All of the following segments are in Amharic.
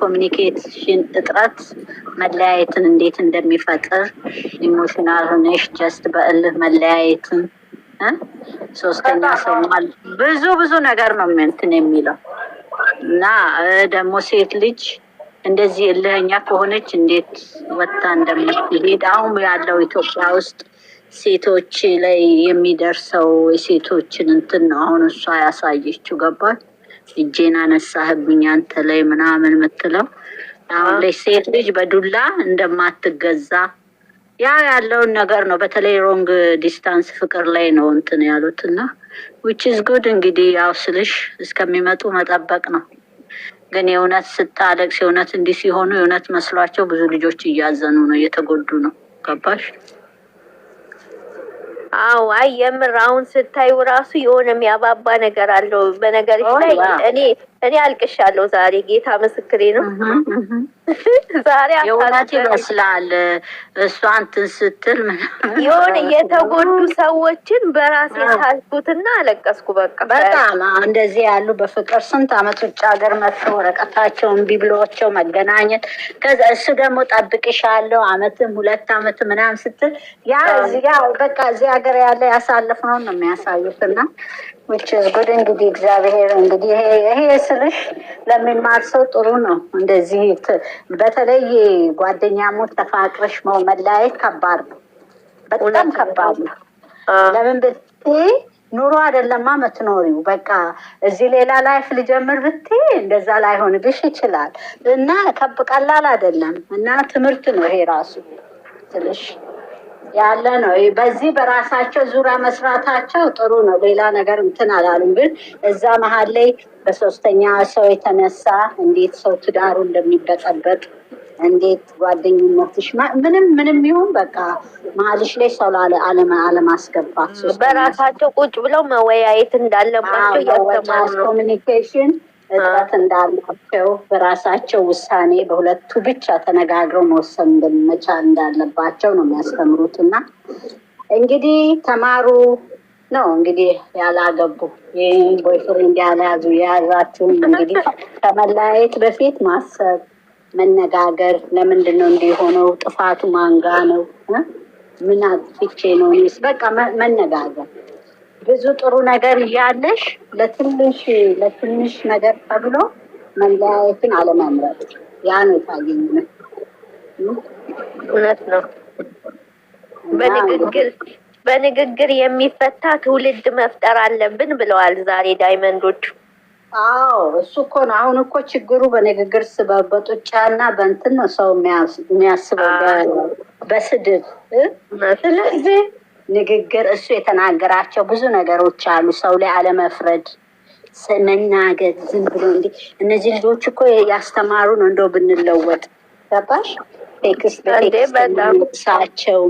ኮሚኒኬሽን እጥረት መለያየትን እንዴት እንደሚፈጥር ኢሞሽናል ሆነሽ ጀስት በእልህ መለያየትን ሶስተኛ ሰው ብዙ ነገር ነው እንትን የሚለው እና ደግሞ ሴት ልጅ እንደዚህ እልህኛ ከሆነች እንዴት ወጥታ እንደምትሄድ አሁን ያለው ኢትዮጵያ ውስጥ ሴቶች ላይ የሚደርሰው የሴቶችን እንትን ነው አሁን እሷ ያሳየችው ገባል እጄን አነሳህብኝ አንተ ላይ ምናምን የምትለው አሁን ላይ ሴት ልጅ በዱላ እንደማትገዛ ያ ያለውን ነገር ነው በተለይ ሮንግ ዲስታንስ ፍቅር ላይ ነው እንትን ያሉትና which is good እንግዲህ ያው ስልሽ እስከሚመጡ መጠበቅ ነው ግን የእውነት ስታለቅስ የእውነት እንዲህ ሲሆኑ የእውነት መስሏቸው ብዙ ልጆች እያዘኑ ነው እየተጎዱ ነው ገባሽ አዎ አይ የምር አሁን ስታዩ ራሱ የሆነ የሚያባባ ነገር አለው በነገርሽ ላይ እኔ አልቅሻለሁ ዛሬ ጌታ ምስክሬ ነው ዛሬ የእውነት ይመስላል እሷ እንትን ስትል የሆነ የተጎዱ ሰዎችን በራሴ ሳልኩትና አለቀስኩ በጣም እንደዚህ ያሉ በፍቅር ስንት አመት ውጭ ሀገር መጥተው ወረቀታቸውን ቢብሎቸው መገናኘት ከዛ እሱ ደግሞ ጠብቅሻለሁ አመትም 2 አመት ምናምን ስትል ያ በቃ እዚህ ሀገር ያለ ያሳለፍነው ነው የሚያሳዩትና which is good እንግዲህ እግዚአብሔር እንግዲህ ይሄ ስልሽ ለሚማር ሰው ጥሩ ነው እንደዚህ በተለይ ጓደኛሞች ተፋቅረሽ መለያየት ከባድ ነው በጣም ከባድ ነው ለምን ብትይ ኑሮ አይደለማ የምትኖሪው በቃ እዚህ ሌላ ላይፍ ልጀምር ብትይ እንደዛ ላይሆንብሽ ይችላል እና ቀላል አይደለም እና ትምህርት ነው ይሄ ራሱ ስልሽ ያለ ነው በዚህ በራሳቸው ዙራ መስራታቸው ጥሩ ነው ሌላ ነገር እንትን አላሉም ግን እዛ መሃል ላይ በሶስተኛ ሰው የተነሳ እንዴት ሰው ትዳሩ እንደሚበጠበጥ እንዴት ጓደኝነትሽ ምንም ይሁን በቃ መሀልሽ ላይ ሰው አለማስገባት በራሳቸው ቁጭ ብለው መወያየት እንዳለባቸው ያስተማሩ ኮሚኒኬሽን እጥረት እንዳላቸው በራሳቸው ውሳኔ በሁለቱ ብቻ ተነጋግረው መወሰን እንደመቻል እንዳለባቸው ነው የሚያስተምሩትና እንግዲህ ተማሩ ነው እንግዲህ ያላገቡ ቦይፍሬንድ ያልያዙ የያዛችሁም እንግዲህ ከመለያየት በፊት ማሰብ መነጋገር ለምንድን ነው እንዲሆነው ጥፋቱ ማንጋ ነው ምን አጥፍቼ ነው በቃ መነጋገር ብዙ ጥሩ ነገር እያለሽ ለትንሽ ነገር ተብሎ መለያየትን አለመምረጥ ያ ነው ታገኘው እውነት ነው በንግግር የሚፈታ ትውልድ መፍጠር አለብን ብለዋል ዛሬ ዳይመንዶች አዎ እሱ እኮ ነው አሁን እኮ ችግሩ በንግግር በጡጫና በእንትን ነው ሰው የሚያስበው በስድብ ስለዚህ ንግግር እሱ የተናገራቸው ብዙ ነገሮች አሉ ሰው ላይ አለመፍረድ መናገር ዝም ብሎ እነዚህ ልጆች እኮ ያስተማሩ ነው እንደው ብንለወጥ ገባሽ በቴክስት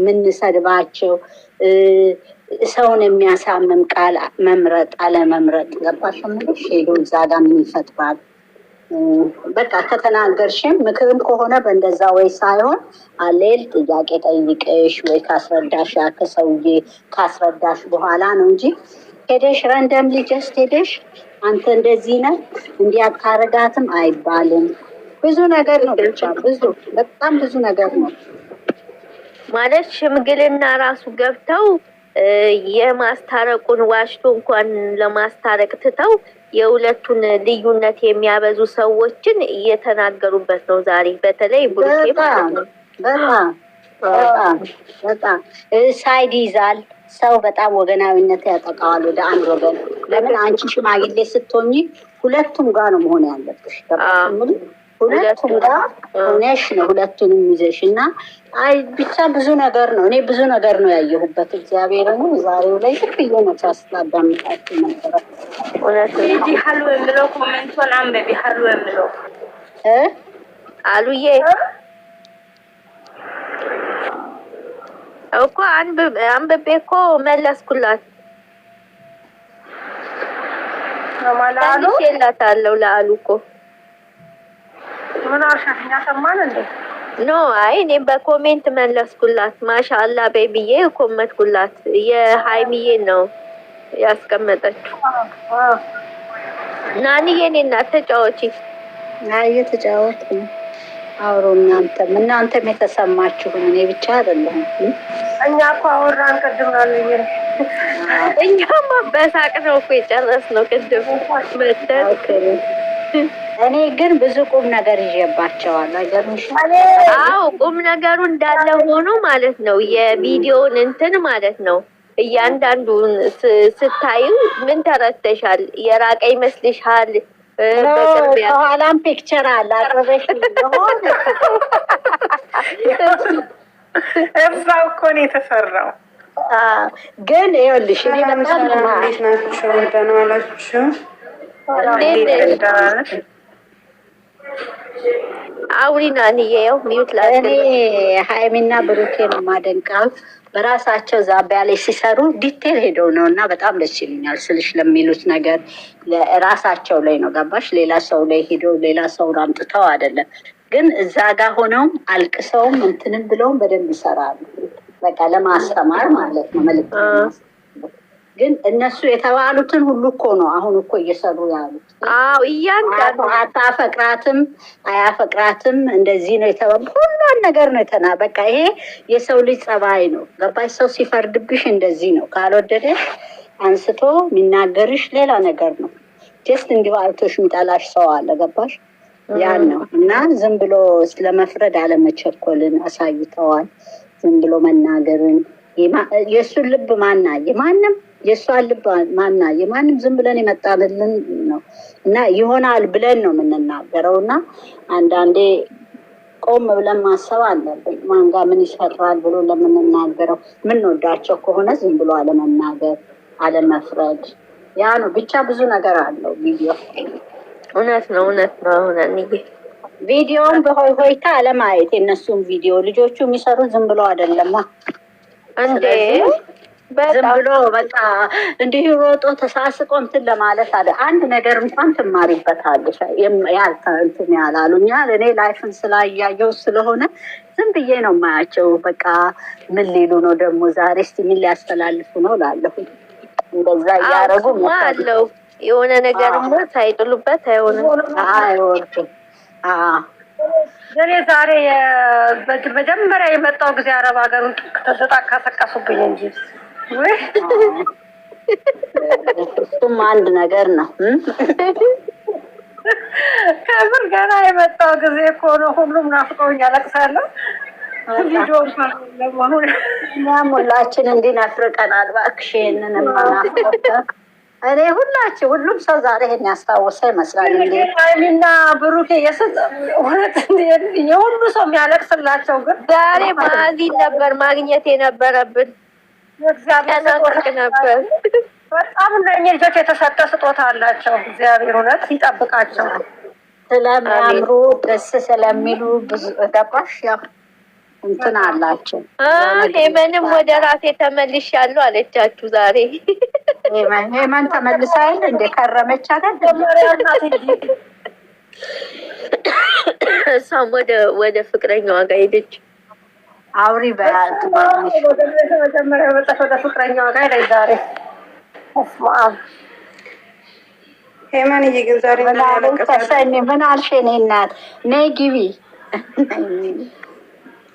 ምንሰድባቸው ሰውን የሚያሳምም ቃል መምረጥ አለመምረጥ ገባሽ ምንሽ ሄዶ እዛ ጋር ምን ይፈጥራል በቃ ከተናገርሽም ምክርም ከሆነ በእንደዛ ወይ ሳይሆን አሌል ጥያቄ ጠይቀሽ ወይ ካስረዳሽ ከሰውዬ ካስረዳሽ በኋላ ነው እንጂ ሄደሽ ራንደምሊ ጀስት ሄደሽ አንተ እንደዚህ ነህ እንዲያታረጋትም አይባልም ብዙ ነገር ነው ብቻ በጣም ብዙ ነገር ነው ማለት ሽምግልና ራሱ ገብተው የማስታረቁን ዋሽቶ እንኳን ለማስታረቅ ትተው የሁለቱን ልዩነት የሚያበዙ ሰዎችን እየተናገሩበት ነው ዛሬ በተለይ ብሩኬ ማለት ነው በጣም ሳይድ ይዛል ሰው በጣም ወገናዊነት ያጠቃዋል ወደ አንድ ወገን ለምን አንቺ ሽማግሌ ስትሆኚ ሁለቱም ጋር ነው መሆን ያለብሽ ሁለቱም ጋር ሆነሽ ነው ሁለቱንም ይዘሽ እና አይ ብቻ ብዙ ነገር ነው እኔ ብዙ ነገር ነው ያየሁበት እግዚአብሔር ነው ዛሬው ላይ ትክክል ነው ታስታዳምጣችሁ ነበር እዚህ ሀሉ የምለው ኮሜንቱን አንበቢ ሀሉ የምለው አሉዬ እኮ አንብቤ እኮ መለስኩላት ማላሉ ይላታለው ለአሉ እኮ ምን አሻኛ ሰማን እንዴ ኖ አይ እኔ በኮሜንት መለስኩላት ማሻአላ ቤቢዬ ኮመትኩላት የሃይሚዬ ነው ያስቀመጠችው ናኒዬ እኔ እናት ተጫወቺ እየተጫወትኩ ነው። አውሩ እናንተም የተሰማችሁን፣ እኔ ብቻ አይደለሁም። እኛ እኮ አወራን ቅድም አለኝ። እኛማ በሳቅ ነው እኮ የጨረስነው ቅድም መተን። እኔ ግን ብዙ ቁም ነገር ይዤባቸዋል። አዎ ቁም ነገሩ እንዳለ ሆኖ ማለት ነው። የቪዲዮውን እንትን ማለት ነው እያንዳንዱን ስታዩ ምን ተረተሻል? የራቀ ይመስልሻል? ከኋላም ፒክቸር አለ አቅርበሽ ሆን እዛው እኮ ነው የተሰራው። ግን ይኸውልሽ እኔ በጣም እንዴት ናቸው? ደህና ዋላችሁ? አውሪና ንየው ሚዩት ላይ እኔ ሀይሚና ብሩኬን ማደንቃው በራሳቸው ዛቢያ ላይ ሲሰሩ ዲቴል ሄደው ነው እና በጣም ደስ ይሉኛል ስልሽ ለሚሉት ነገር ራሳቸው ላይ ነው ገባሽ? ሌላ ሰው ላይ ሄደው ሌላ ሰው አምጥተው አይደለም። ግን እዛ ጋር ሆነውም አልቅሰውም እንትንም ብለውም በደንብ ይሰራሉ። በቃ ለማስተማር ማለት ነው መልዕክት። ግን እነሱ የተባሉትን ሁሉ እኮ ነው አሁን እኮ እየሰሩ ያሉት። አዎ እያንዳንዱ አታፈቅራትም አያፈቅራትም እንደዚህ ነው የተባሉ ሁሉን ነገር ነው በቃ ይሄ የሰው ልጅ ጸባይ ነው ገባሽ? ሰው ሲፈርድብሽ እንደዚህ ነው። ካልወደደሽ አንስቶ የሚናገርሽ ሌላ ነገር ነው። ጀስት እንዲሁ አይቶሽ የሚጠላሽ ሰው አለ ገባሽ? ያን ነው እና ዝም ብሎ ለመፍረድ አለመቸኮልን አሳይተዋል። ዝም ብሎ መናገርን የእሱን ልብ ማናየ ማንም የእሷን ልብ ማናየ ማንም ዝም ብለን የመጣንልን ነው እና ይሆናል ብለን ነው የምንናገረው። እና አንዳንዴ ቆም ብለን ማሰብ አለብን። ማንጋ ምን ይሰራል ብሎ ለምንናገረው ምንወዳቸው ከሆነ ዝም ብሎ አለመናገር፣ አለመፍረድ ያ ነው ብቻ። ብዙ ነገር አለው ቪዲዮ። እውነት ነው እውነት ነው። አሁን አንዬ ቪዲዮውን በሆይ ሆይታ አለማየት የነሱን ቪዲዮ ልጆቹ የሚሰሩት ዝም ብሎ አይደለማ እንዴ ዝም ብሎ በቃ እንዲህ ሮጦ ተሳስቆ እንትን ለማለት አለ። አንድ ነገር እንኳን ትማሪበታለሽ። እንትን ያላሉኛል እኔ ላይፍን ስላያየው ስለሆነ ዝም ብዬ ነው የማያቸው። በቃ ምን ሊሉ ነው ደግሞ ዛሬ እስቲ ምን ሊያስተላልፉ ነው ላለሁ እንደዛ እያደረጉ አለው የሆነ ነገርማ ሳይጥሉበት አይሆንም። እኔ ዛሬ መጀመሪያ የመጣው ጊዜ አረብ ሀገሩን ተሰጣ ካሰቀሱብኝ እንጂ እሱም አንድ ነገር ነው። ከምር ገና የመጣው ጊዜ እኮ ነው። ሁሉም ናፍቀውኝ ያለቅሳለሁ። እኛም ሁላችን እንዲናፍርቀናል። እባክሽ ይሄንን ማናፍቀው እኔ ሁሉም ሰው ዛሬ ይሄን ያስታወሰ ይመስላል። እንዴ ሀይሚና ብሩኬ የሁሉ ሰው የሚያለቅስላቸው ግን ዛሬ ማዚን ነበር ማግኘት የነበረብን። እግዚአብሔር ነበር። በጣም እነኚህ ልጆች የተሰጠ ስጦታ አላቸው። እግዚአብሔር እውነት ይጠብቃቸው። ስለሚያምሩ ደስ ስለሚሉ ብዙ ገባሽ ያው እንትን አላቸው። ሄመንም ወደ ራሴ ተመልሻለሁ አለቻችሁ ዛሬ። ሄመን ተመልሳይል እንደ ከረመች አይደል? እሷም ወደ ፍቅረኛዋ ጋር ሄደች። አውሪ በያት መጀመሪያ ወደ ፍቅረኛዋ ጋር ሄደች ዛሬ። ሄመንዬ ግን ዛሬ ምን አልሽ? እኔ እናት ነይ ግቢ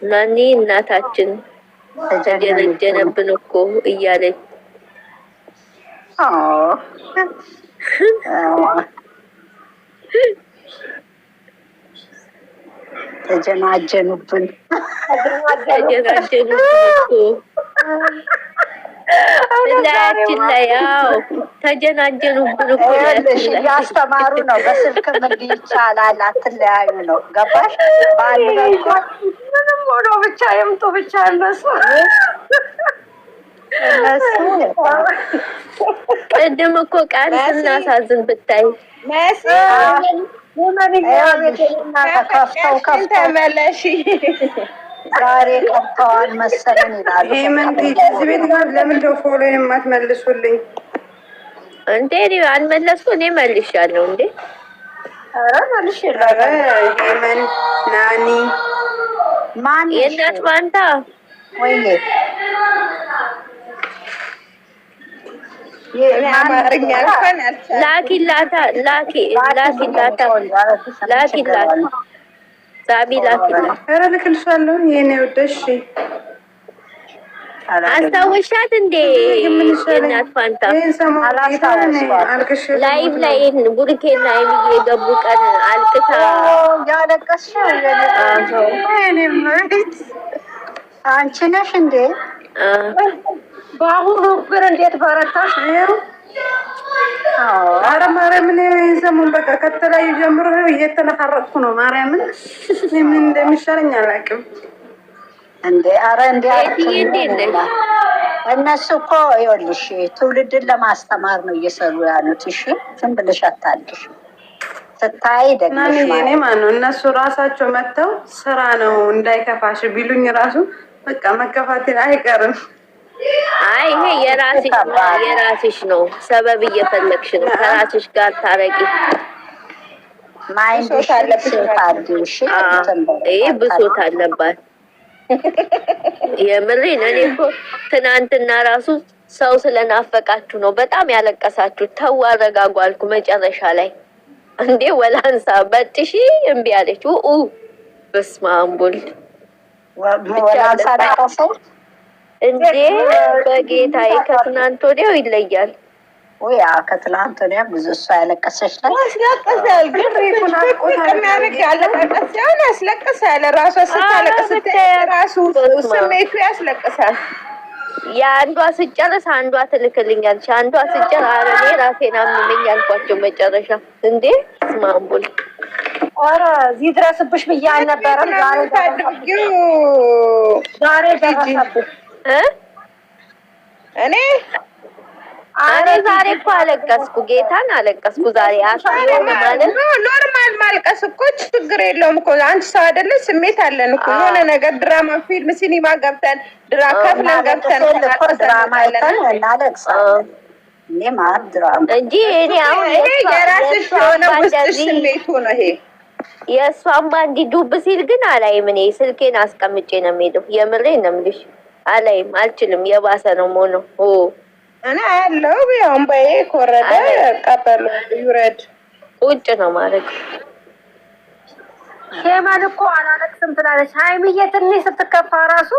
ናኒ እናታችን ተጀነጀነብን እኮ እያለች ተጀናጀኑብን ላያችን ላይ ያው ተጀናጀኑብን እኮ እያስተማሩ ነው። በስልክም እንዲህ ይቻላል አትለያዩ ነው ገባሽ? በአንድ በኩል ምንም ሆኖ ብቻ ይምጡ ብቻ እነሱ ቅድም እኮ ቃል ስናሳዝን ብታይ ከፍተው ተመለሽ ዛሬ ቀርተዋል መሰለን ይላሉ። ሄመን እዚህ ቤት ጋር ለምንድነው ፎሎ የማትመልሱልኝ? እንዴ አልመለስኩ እኔ መልሻለሁ። እንዴ ኧረ መልሽልኝ። ሄመን ናኒ ማን የእናት ባንታ ወይኔ አማርኛ እንኳን አልቻልኩም። ላኪላታ ሳቢ ላኪላት። ኧረ ልክልሻለሁ የኔ ወደሽ አስታወሻት እንዴ የእናት ፋንታ ላይቭ ላይ ቡርኬና የሚዬ የገቡ ቀን አልቅሳ ያለቀስሽ አንቺ ነሽ እንዴ? በአሁኑ ብር እንዴት በረታሽ? ኧረ ማርያምን ሰሞን በቃ ከተለያዩ ጀምሮ እየተነፋረቅኩ ነው። ማርያምን ምን እንደሚሻለኝ አላውቅም። እንዴ አረ እንዴ እነሱ እኮ ይኸውልሽ ትውልድን ለማስተማር ነው እየሰሩ ያሉት። እሺ ዝም ብለሽ አታልቅሽ። ስታይ ደግመሽ እኔ ማነው እነሱ ራሳቸው መጥተው ስራ ነው እንዳይከፋሽ ቢሉኝ ራሱ በቃ መከፋቴ አይቀርም። አይ ይሄ የራስሽ ነው፣ ሰበብ እየፈለግሽ ነው። ከራስሽ ጋር ታረቂ። ማይንድሽ አለብሽ። ይሄ ብሶት አለባት። የምሬን እኔ እኮ ትናንትና ራሱ ሰው ስለናፈቃችሁ ነው በጣም ያለቀሳችሁ። ተው አረጋጉ አልኩ መጨረሻ ላይ እንዴ ወላንሳ በጥሺ እምቢ አለች። በስመ አብ ወልድ ወላንሳ ለቀሰው እንዴ በጌታዬ ከትናንት ወዲያው ይለያል። ወይ ከትናንት ወዲያ ብዙ እሷ ያለቀሰች ላይ ያስለቅሳል። ግን የሚያደርግ ያለቀቀስ ሲሆን ያስለቅሳል። ራሷ ስታለቅስ ራሱ ስሜቱ ያስለቅሳል። የአንዷ ስጨርስ አንዷ ትልክልኛለች። አንዷ ስጨር ኧረ እኔ ራሴን አመመኝ አልኳቸው መጨረሻ። እንዴ ስማምቡል ኧረ እዚህ ድረስብሽ ብዬሽ አልነበረም። ዛሬ ደረሰብሽ። እኔ ዛሬ እኮ አለቀስኩ፣ ጌታን አለቀስኩ ዛሬ። አሳየው ማለት ኖርማል ማልቀስ እኮ ችግር የለውም እኮ። አንቺ ሰው አይደለ ስሜት አለን እኮ። የሆነ ነገር ድራማ ፊልም ሲኒማ ገብተን ከፍለን ገብተን ድራማ አይተን እናለቅሳለን። እኔ ማለት ድራማ እንጂ እኔ አሁን የራስሽ የሆነ ውስጥሽ ስሜቱ ነው ይሄ። የእሷማ እንዲህ ዱብ ሲል ግን አላይም። እኔ ስልኬን አስቀምጬ ነው የምሄደው። የምሬን ነው የምልሽ። አላይም፣ አልችልም። የባሰ ነው የምሆነው። እና ያለው ቢሆን በይ ኮረደ ቀበል ይውረድ ቁጭ ነው ማለት ሸማን እኮ አላለቅስም ትላለች። ሃይሚዬ ትንሽ ስትከፋ ራሱ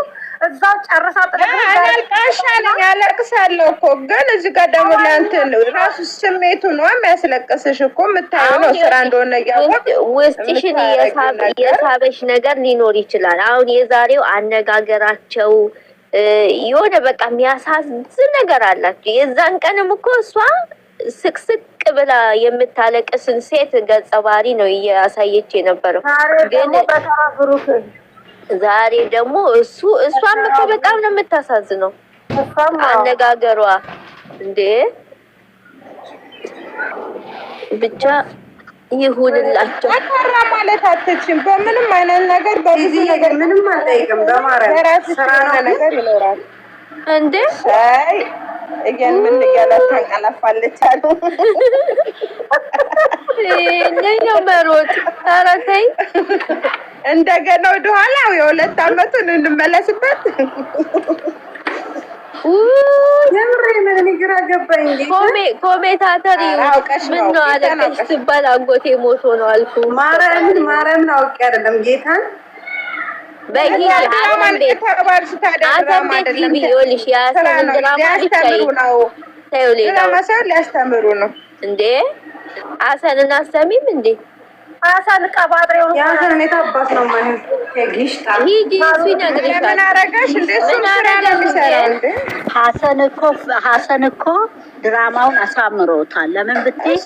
እዛው ጨርሳ አልቃሻለኝ አለቅሳለሁ እኮ። ግን እዚህ ጋር ደግሞ ለእንትን ራሱ ስሜቱ ነው የሚያስለቅስሽ እኮ። የምታየው ነው ስራ እንደሆነ እያወቅ ውስጥሽን የሳበሽ ነገር ሊኖር ይችላል። አሁን የዛሬው አነጋገራቸው የሆነ በቃ የሚያሳዝን ነገር አላቸው። የዛን ቀንም እኮ እሷ ስቅስቅ ብላ የምታለቅስን ሴት ገጸ ባህሪ ነው እያሳየች የነበረው። ግን ዛሬ ደግሞ እሷም እኮ በጣም ነው የምታሳዝነው አነጋገሯ። እንዴ ብቻ ይሁንላቸው። አካራ ማለት አትችም። በምንም አይነት ነገር በዚህ ነገር ምንም አልጠይቅም። በማርያም ስራ ነገር ይኖራል እንዴ አይ እየን ምን እያላት ታንቀላፋለች አሉ። ነው መሮጥ። ኧረ ተይ እንደገና ወደ ኋላ የሁለት አመቱን እንመለስበት። የምሬ ምን ግራ ገባኝ። ኮሜንታተር ምን ነው አለቀሽ ትባል አንጎቴ ሞቶ ነው አልኩ። ማርያምን አውቄ አይደለም ጌታን በጊዜ አሰን ቤት ይኸውልሽ የአሰንን ድራማ ብቻ ሊያስተምሩ ነው እንዴ? አሰንን አሰሚም እንዴ? አሰን ቀባጥሬው የአሰን የታባስ ነው ማለት ከግሽታ ሂጂ እሱ ይነግርሻል። ምን አረጋሽ እንዴ? እሱ ስራ ነው የሚሰራው እንዴ? ሀሰን እኮ ድራማውን አሳምሮታል። ለምን ብትይ